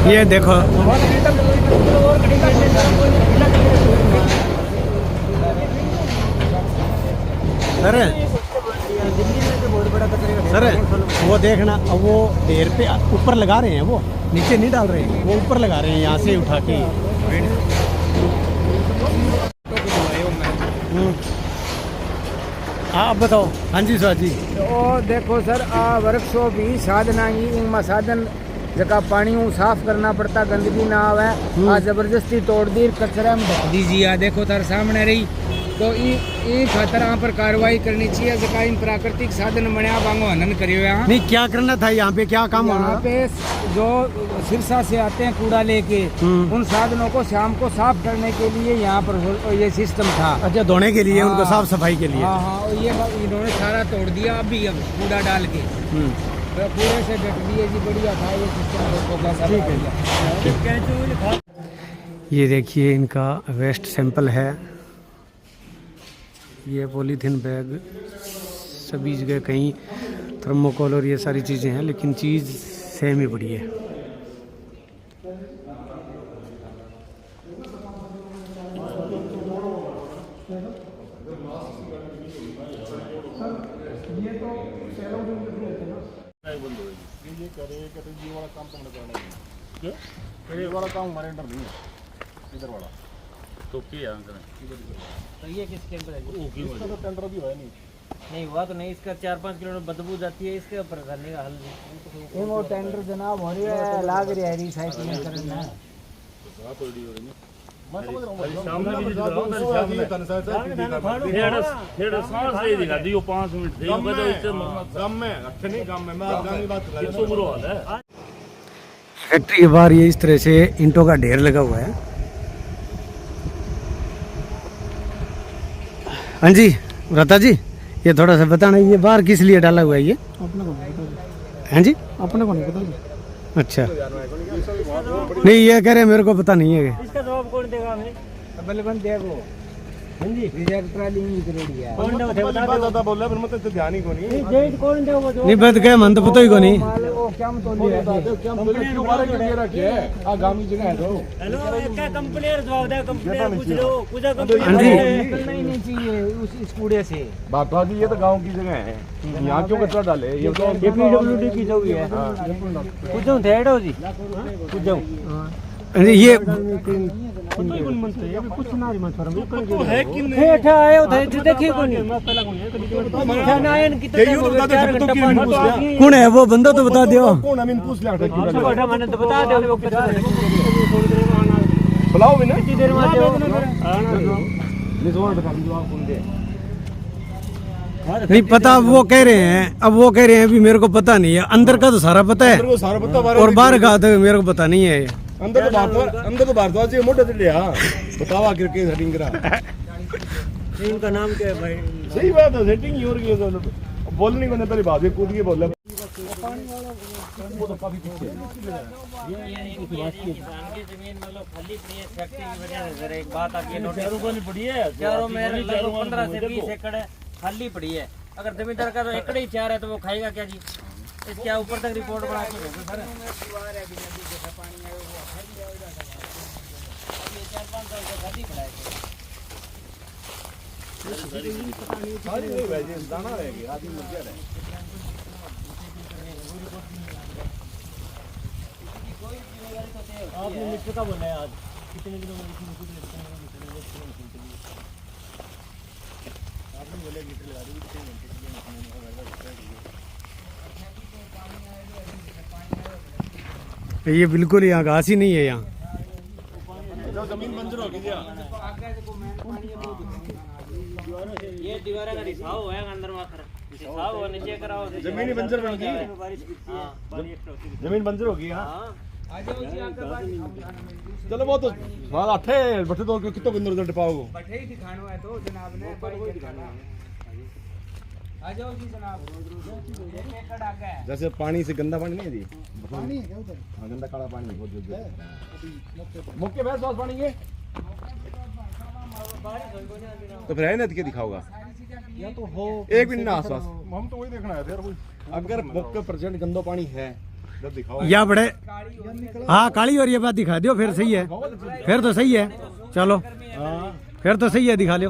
ये देखो sir sir वो देखना, अब वो ढेर पे ऊपर लगा रहे हैं, वो नीचे नहीं डाल रहे हैं, वो ऊपर लगा रहे हैं यहाँ से उठा के। हाँ आप बताओ। हाँ जी सर जी। तो देखो सर वर्कशॉप ही साधन इंग साधन जगह पानी साफ करना पड़ता, गंदगी ना आवे। आ जबरदस्ती तोड़ दी, कचरा में ढक दीजिए। देखो तार सामने रही तो ई खातर यहाँ पर कार्रवाई करनी चाहिए। जगह इन प्राकृतिक साधन बनया बांगो हनन करियो। यहाँ नहीं क्या करना था, यहाँ पे क्या काम होना? यहाँ पे जो सिरसा से आते हैं कूड़ा लेके, उन साधनों को शाम को साफ करने के लिए यहाँ पर ये सिस्टम था। अच्छा, धोने के लिए, उनको साफ सफाई के लिए। हाँ हाँ, ये इन्होंने सारा तोड़ दिया अभी, अब कूड़ा डाल के पूरे से ढक दिए जी। बढ़िया था ये सिस्टम। ठीक है। ये देखिए इनका वेस्ट सैंपल है। ये पॉलीथीन बैग सभी जगह, कहीं थर्मोकोल और ये सारी चीज़ें हैं, लेकिन चीज़ सेम ही पड़ी है। ये वाला काम हमारे अंडर नहीं है, इधर वाला तो क्या तो ये किसके अंदर है? इसका तो टेंडर भी है नहीं हुआ तो नहीं, इसका 4-5 किलोमीटर बदबू जाती है, इसके ऊपर करने का हल नहीं। वो टेंडर जनाब हो रही है, लाग रही है रिसाइकलिंग करना। फैक्ट्री के बाहर ये इस तरह से ईंटों का ढेर लगा हुआ है। हाँ जी व्रता जी, ये थोड़ा सा बताना, ये बाहर किस लिए डाला हुआ है ये? अपने को नहीं पता। हाँ जी, अपने को नहीं पता। अच्छा, नहीं ये कह रहे मेरे को पता नहीं है। इसका जवाब कौन देगा हमें? बलबन देखो। हाँ जी, रिजल्ट ट्रालिंग करेगी यार। कौन देगा? ज्यादा बोल रहा है, फिर मतलब ध्यान ही को नहीं। जेट कौन देगा? वो नहीं बत गए मन तो पता ही को नहीं। वो क्या हम तो लिया क्या क्यों बारे क्यों दे रखी है? आगामी जगह है तो हेलो, क्या कंप्लेंट जवाब दे? कंप्लेंट पूछ लो, पूछा कंप्लेंट। हाँ जी। निकलना ही नहीं चाहिए उस कूड़े से। बात जी, ये तो गांव की जगह है, यहाँ क्यों कचरा डाले? ये तो पीडब्ल्यूडी की जो भी है। पूछो थेड़ो जी, पूछो। ये कुछ ना है कि नहीं? हेठा आए उधर देखिए कौन है? मैं पहला कौन है? क्या नायन कितने 4 घंटा पानी कौन है वो बंदा, तो बता दो। कौन अमीन पूछ लिया था अच्छा बेटा, मैंने तो बता दो वो कितना बुलाओ भी ना, कितनी देर में आते हो? नहीं तो बता दो आप कौन दे। नहीं पता, अब वो कह रहे हैं, अभी मेरे को पता नहीं है। अंदर का तो सारा पता है सारा पता, और बाहर का तो मेरे को पता नहीं है। अंदर तो भारद्वाज जी मोटे ले आ बताओ आखिर के सेटिंग करा। इनका नाम क्या है भाई? सही बात है, सेटिंग ही हो रही है। बोलने को नहीं, पहले भाभी कूद के बोल रहा वो तो काफी पीछे जमीन मतलब खाली पड़ी है फैक्ट्री की वजह से। एक बात आपकी नोटिस पड़ी है, चारों में 15 से 20 एकड़ खाली पड़ी है। अगर जमींदार का तो एकड़ ही 4 है तो वो खाएगा क्या जी? इसके ऊपर तक रिपोर्ट बना के भेजो सर। 4-5 साल से खाली पड़ा है। दाना रहेगी, आदमी मर गया है। आपने मित्र का बोला है आज कितने दिनों में आपने बोले मीटर लगा दी कितने घंटे ये बिल्कुल यहाँ घास ही नहीं है। यहाँ जमीन बंजर हो गई। ये दीवार का रिसाव है अंदर मात्र रिसाव हो नीचे कराओ। जमीन बंजर बन गई, जमीन बंजर हो गई। हाँ चलो वो तो बात आठे बैठे तो कितो किंदर रिजल्ट पाओगे? बैठे ही दिखाना है तो जनाब ने दिखाना है। आ जाओ जी जनाब। जैसे पानी से गंदा पानी नहीं है जी, पानी है क्या उधर? हाँ गंदा काला पानी है बहुत। मौके पे स्वाद पानी के तो फिर है ना, दिखाओगा या तो हो 1 मिनट ना आसपास। हम तो वही देखना है यार, कोई अगर बुक का प्रेजेंट गंदा पानी है तो दिखाओ। या बड़े हाँ काली और ये बात दिखा दियो फिर सही है, फिर तो सही है। चलो फिर तो सही है, दिखा लो।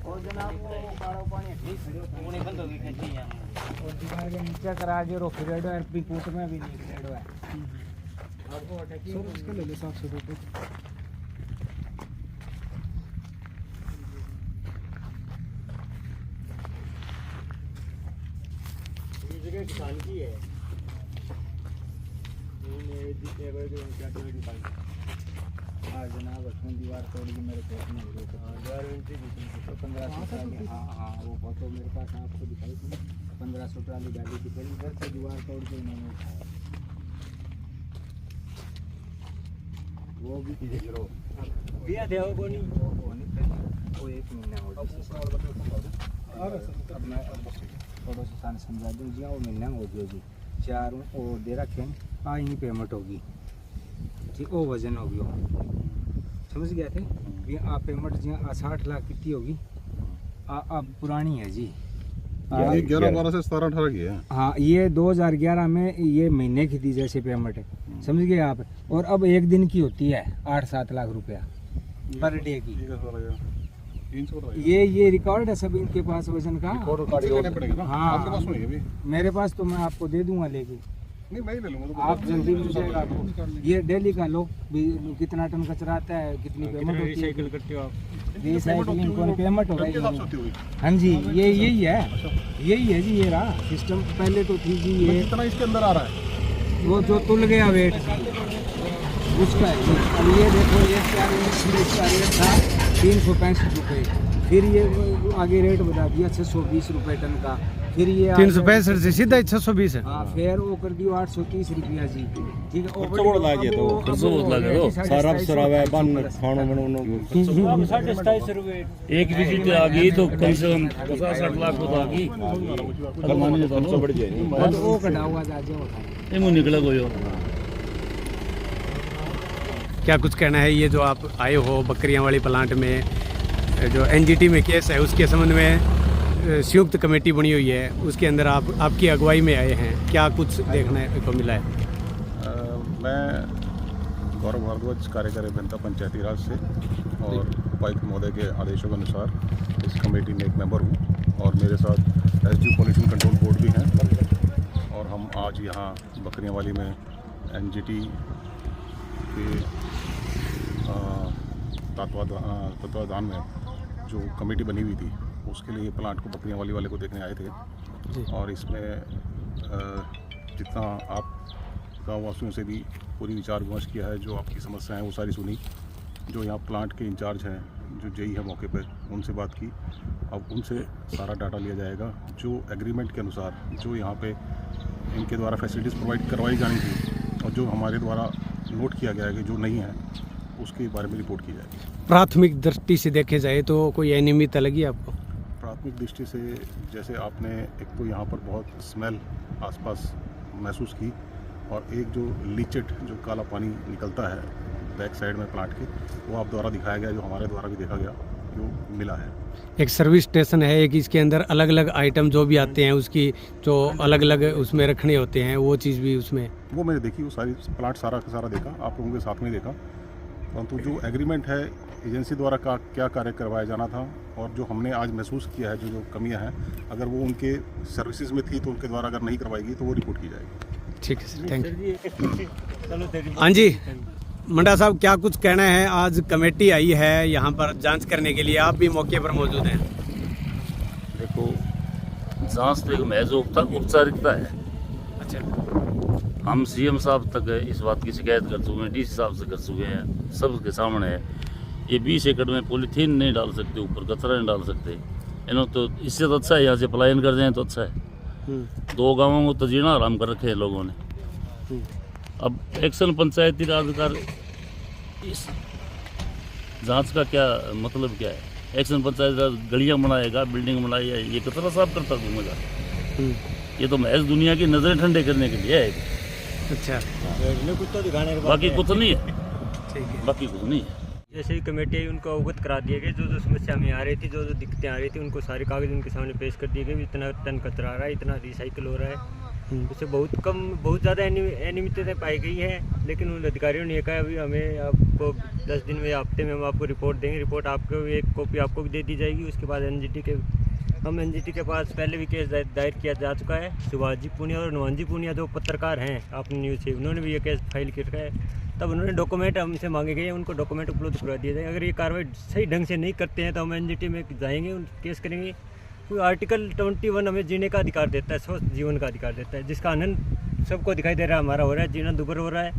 और जनाब पानी बंद हो गई और दीवार के नीचे करा जो रो फ्रेडो है भी कोट में भी नहीं फ्रेडो है आपको अटैक सर उसके ले लो 700 रुपए। ये जगह किसान की है। हाँ जनाब उसमें दीवार तोड़ के मेरे पेट में हो गई तो 1500 ट्राली। हाँ वो फोटो मेरे पास आपको दिखाई थी 1500 ट्राली गाड़ी की पहली घर से दीवार तोड़ के उन्होंने उठाया। वो भी दिया थे वो नहीं वो 1 महीना हो गया। अब मैं थोड़ा सा समझा दूँ जी वो महीना हो गया जी 4 वो दे रखे हैं आएंगी पेमेंट होगी ठीक वो वजन हो गया समझ गया थे भी आप पेमेंट जी 60 लाख कितनी होगी अब पुरानी है जी 11-12 से 17-18 की है। हाँ ये 2011 में ये महीने की थी जैसे पेमेंट है समझ गए आप। और अब एक दिन की होती है 8-7 लाख रुपया पर डे की। ये रिकॉर्ड है सब इनके पास वजन का। हाँ मेरे पास तो मैं आपको दे दूंगा लेके नहीं मैं ही ले लूंगा। आप जल्दी मिल जाएगा आपको। ये डेली का लो कितना टन कचरा आता है कितनी पेमेंट होती है रिसाइकलिंग कौन पेमेंट होगा। हाँ जी ये यही है जी ये रहा सिस्टम। पहले तो थी जी ये कितना इसके अंदर आ रहा है वो जो तुल गया वेट उसका है जी। अब ये देखो ये क्या इसका रेट था 365 रुपये फिर ये आगे रेट बता दिया 620 रुपये टन का। फिर ये 365 से सीधा 620 है। हाँ फिर वो कर दियो 830 रुपया जी ठीक है। बहुत लागे तो खर्चो बहुत लागे तो सारा सरावा बन खानो बनानो 27.5 रुपए एक विजिट आ गई तो कम से कम 50-60 लाख तो आ गई। कमाने तो खर्चो बढ़ जाए। वो कटा हुआ जा जाओ ये मुंह निकला कोई क्या कुछ कहना है ये जो आप आए हो बकरियां वाली प्लांट में जो एनजीटी में केस है उसके संबंध में संयुक्त कमेटी बनी हुई है उसके अंदर आपकी अगुवाई में आए हैं, क्या कुछ देखने को मिला है? मैं गौरव भारद्वाज कार्यकारी अभियंता पंचायती राज से और उपायुक्त महोदय के आदेशों के अनुसार इस कमेटी में एक मेंबर हूँ और मेरे साथ एसडीओ पॉल्यूशन कंट्रोल बोर्ड भी हैं। और हम आज यहाँ बकरियां वाली में एनजीटी के तत्वाधान में जो कमेटी बनी हुई थी उसके लिए प्लांट को बकरियां वाले को देखने आए थे। और इसमें जितना आप गाँव वासियों से भी पूरी विचार विमर्श किया है, जो आपकी समस्याएं हैं वो सारी सुनी। जो यहाँ प्लांट के इंचार्ज हैं जो जेई है मौके पर उनसे बात की। अब उनसे सारा डाटा लिया जाएगा जो एग्रीमेंट के अनुसार जो यहाँ पे इनके द्वारा फैसिलिटीज़ प्रोवाइड करवाई जानी थी और जो हमारे द्वारा नोट किया गया है कि जो नहीं है उसके बारे में रिपोर्ट की जाएगी। प्राथमिक दृष्टि से देखे जाए तो कोई अनियमितता लगी आपको? प्राथमिक दृष्टि से जैसे आपने एक तो यहाँ पर बहुत स्मेल आसपास महसूस की और एक जो लीचेट जो काला पानी निकलता है बैक साइड में प्लांट के वो आप द्वारा दिखाया गया, जो हमारे द्वारा भी देखा गया, जो मिला है। एक सर्विस स्टेशन है, एक इसके अंदर अलग अलग आइटम जो भी आते हैं उसकी जो अलग अलग उसमें रखने होते हैं वो चीज़ भी उसमें वो मैंने देखी, वो सारी प्लांट सारा का सारा देखा, आप लोगों के साथ में देखा। परंतु जो एग्रीमेंट है एजेंसी द्वारा क्या कार्य करवाया जाना था और जो हमने आज महसूस किया है जो कमियां हैं, अगर वो उनके सर्विसेज में थी तो उनके द्वारा अगर नहीं करवाएगी तो वो रिपोर्ट की जाएगी। ठीक है सर, थैंक यू। हाँ जी मंडा साहब, क्या कुछ कहना है? आज कमेटी आई है यहाँ पर जांच करने के लिए, आप भी मौके पर मौजूद हैं। देखो जांच तो एक महज औपचारिकता है। अच्छा, हम सीएम साहब तक इस बात की शिकायत कर चुके हैं, डीसी साहब से कर चुके हैं, सबके सामने है। ये 20 एकड़ में पॉलीथीन नहीं डाल सकते, ऊपर कचरा नहीं डाल सकते। इन्होंने तो इससे तो अच्छा है यहाँ से पलायन कर जाए तो अच्छा है। 2 गाँवों को तो जीना आराम कर रखे हैं लोगों ने। अब एक्शन पंचायती राज का इस जांच का क्या मतलब क्या है? एक्शन पंचायती राज गलियाँ बनाएगा, बिल्डिंग बनाएगा, ये कचरा साफ करता घूमेगा? ये तो महज दुनिया की नज़रें ठंडे करने के लिए है। अच्छा, बाकी कुछ नहीं है। ठीक है। बाकी कुछ नहीं है। जैसे ही कमेटी आई उनको अवगत करा दिया गया, जो समस्या हमें आ रही थी, जो दिक्कतें आ रही थी, उनको सारे कागज उनके सामने पेश कर दिए गए। इतना टन कचरा आ रहा है, इतना रिसाइकिल हो रहा है, उससे बहुत ज़्यादा अनियमितताएं पाई गई हैं। लेकिन उन अधिकारियों ने कहा अभी हमें आपको 10 दिन में, हफ्ते में हम आपको रिपोर्ट देंगे। रिपोर्ट आपको एक कॉपी आपको भी दे दी जाएगी। उसके बाद हम एनजीटी के पास पहले भी केस दायर किया जा चुका है। सुभाष जी पूनिया और हनुमान जी पूनिया जो पत्रकार हैं आपने न्यूज़ से, उन्होंने भी ये केस फाइल किया है। तब उन्होंने डॉक्यूमेंट हमसे मांगे गए, उनको डॉक्यूमेंट उपलब्ध करवा दिए जाए। अगर ये कार्रवाई सही ढंग से नहीं करते हैं तो हम एनजीटी में जाएंगे, उन केस करेंगे। क्योंकि आर्टिकल 21 हमें जीने का अधिकार देता है, स्वस्थ जीवन का अधिकार देता है, जिसका आनंद सबको दिखाई दे रहा है हमारा हो रहा है। जीना दुर्भर हो रहा है,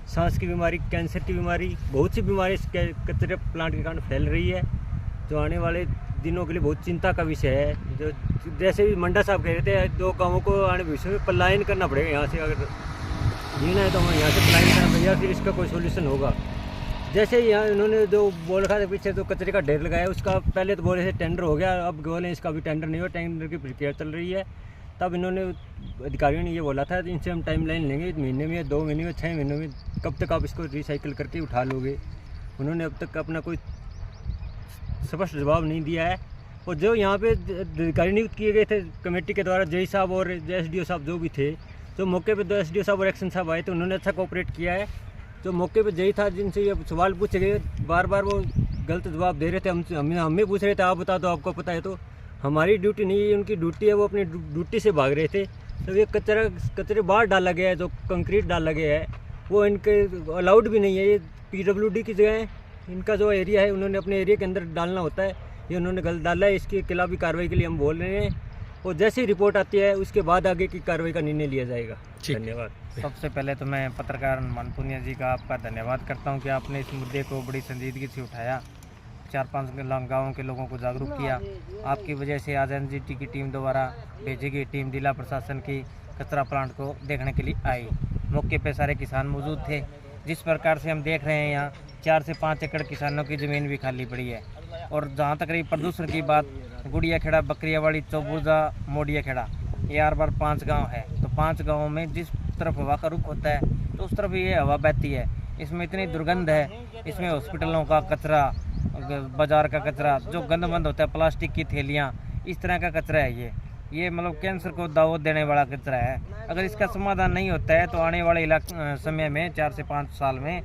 सांस की बीमारी, कैंसर की बीमारी, बहुत सी बीमारी इस कचरे प्लांट के कारण फैल रही है, जो आने वाले दिनों के लिए बहुत चिंता का विषय है। जो जैसे भी मंडा साहब कह रहे थे, 2 गाँवों को आने भविष्य में पलायन करना पड़ेगा यहाँ से। अगर जीना है तो हमें यहाँ से पलायन करना पड़ेगा, फिर इसका कोई सोल्यूशन होगा। जैसे यहाँ इन्होंने जो बोल रखा था पीछे तो कचरे का ढेर लगाया, उसका पहले तो बोले थे टेंडर हो गया, अब बोले इसका भी टेंडर नहीं हुआ, टेंडर की प्रक्रिया चल रही है। तब इन्होंने अधिकारियों ने ये बोला था इनसे हम टाइम लाइन लेंगे, 1 महीने में, 2 महीने में, 6 महीनों में, कब तक आप इसको रिसाइकिल करके उठा लोगे। उन्होंने अब तक अपना कोई स्पष्ट जवाब नहीं दिया है। और जो यहाँ पे अधिकारी नियुक्त किए गए थे कमेटी के द्वारा, जय साहब और एसडीओ साहब जो भी थे, जो मौके पे 2 एसडीओ साहब और एक्शन साहब आए थे, उन्होंने अच्छा कोऑपरेट किया है। जो मौके पे जय था, जिनसे ये सवाल पूछे गए, बार बार वो गलत जवाब दे रहे थे। हमें पूछ रहे थे आप बता दो, आपको पता है। तो हमारी ड्यूटी नहीं है, उनकी ड्यूटी है, वो अपनी ड्यूटी से भाग रहे थे। तो ये कचरे बाहर डाला गया है, जो कंक्रीट डाला गया है वो इनके अलाउड भी नहीं है। ये PWD की जगह है, इनका जो एरिया है उन्होंने अपने एरिया के अंदर डालना होता है, ये उन्होंने गलत डाला है। इसके खिलाफ भी कार्रवाई के लिए हम बोल रहे हैं, और जैसे ही रिपोर्ट आती है उसके बाद आगे की कार्रवाई का निर्णय लिया जाएगा। धन्यवाद। सबसे पहले तो मैं पत्रकार हनुमान पूनिया जी का आपका धन्यवाद करता हूं कि आपने इस मुद्दे को बड़ी संजीदगी से उठाया, 4-5 गाँवों के लोगों को जागरूक किया। आपकी वजह से आज एनजीटी की टीम द्वारा भेजी गई टीम जिला प्रशासन की कचरा प्लांट को देखने के लिए आई। मौके पर सारे किसान मौजूद थे। जिस प्रकार से हम देख रहे हैं यहाँ 4 से 5 एकड़ किसानों की ज़मीन भी खाली पड़ी है। और जहाँ तक रही प्रदूषण की बात, गुड़िया खेड़ा, बकरियावाड़ी, चौबुर्जा, मोडिया खेड़ा, ये हर बार 5 गांव है। तो 5 गांवों में जिस तरफ हवा का रुख होता है तो उस तरफ ये हवा बहती है। इसमें इतनी दुर्गंध है, इसमें हॉस्पिटलों का कचरा, बाज़ार का कचरा, जो गंदमंद होता है, प्लास्टिक की थैलियाँ, इस तरह का कचरा है ये मतलब कैंसर को दावत देने वाला कचरा है। अगर इसका समाधान नहीं होता है तो आने वाले समय में 4 से 5 साल में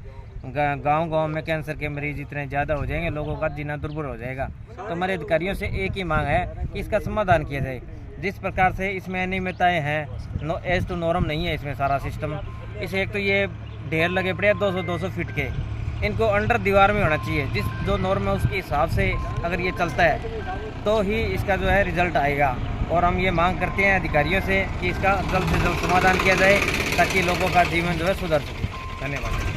गांव-गांव में कैंसर के मरीज इतने ज़्यादा हो जाएंगे, लोगों का जीना दुर्भर हो जाएगा। तो हमारे अधिकारियों से एक ही मांग है कि इसका समाधान किया जाए। जिस प्रकार से इसमें अनियमितताएँ हैं, एज टू नॉर्म नहीं है इसमें सारा सिस्टम। इसे एक तो ये ढेर लगे पड़े 200-200 फीट के, इनको अंडर दीवार में होना चाहिए। जो नॉर्म है उसके हिसाब से अगर ये चलता है तो ही इसका जो है रिजल्ट आएगा। और हम ये मांग करते हैं अधिकारियों से कि इसका जल्द से जल्द समाधान किया जाए ताकि लोगों का जीवन जो है सुधर सके। धन्यवाद।